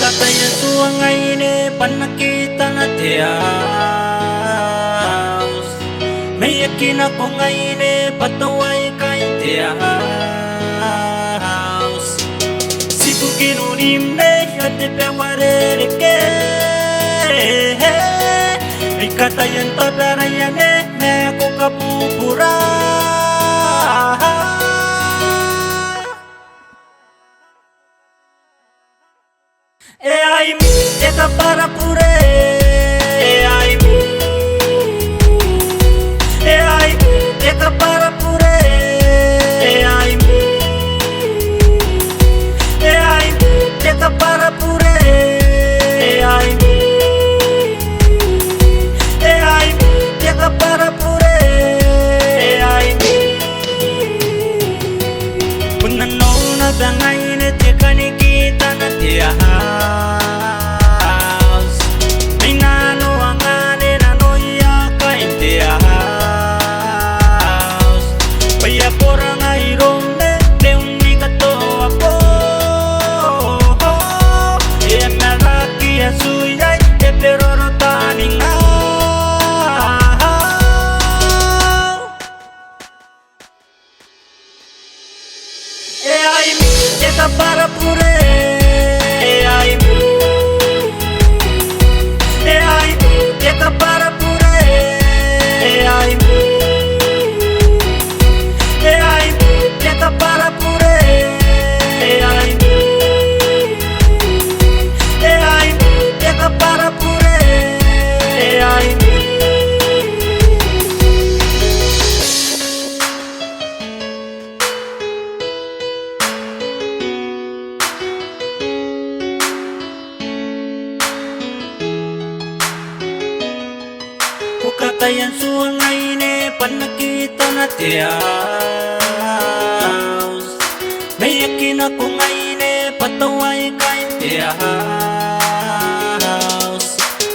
Katanya suangai ne panakita na tiaus. Mayakin ako ngayon pataway kay tiaus. Siku kinunim ne yate pewarere ke. Ikatayan tadaraya ne ako kapupura. Ai mi eka para pure. Ai mi eka para pure. Ai mi eka para pure. Ai mi eka para pure. Ai mi punano na dangay ne tekani kita na tiya. Eka para pure. Ai mi eka para pure. Ai mi eka para pure. Ai mi eka para pure. Ai mi Katayan suangay ne panakita na tiaus. Mayakin ako ngayon pataway kay tiaus.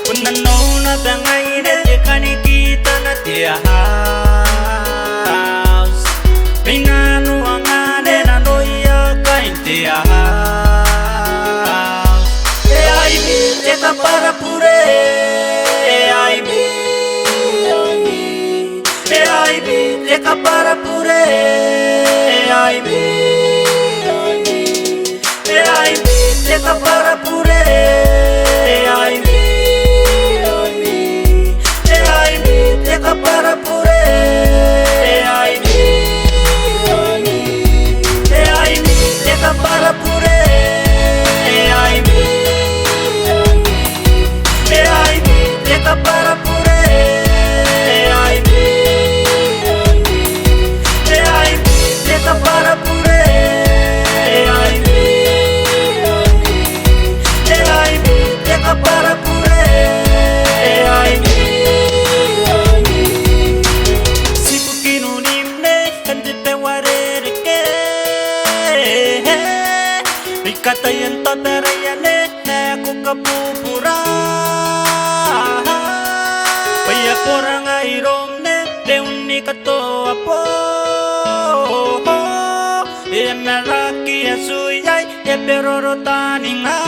Punano na dangay ne kanikita na tiaus. Pinano ang ane na noya kay tiaus. Ai mi eka para pure. Ai mi eka para pure. Ai mi eka para pure. Ai mi eka para pure. Ai mi eka para pure. Ai mi eka para pure. Para pure. Ai mi eka para pure. Ai mi siku kinunim ne kandi pewarere ke. Ikatayan tadaraya ne ako kapupura. Paya porang airom ne deuni kato apo. Emeraki asuyay eperoro taninga.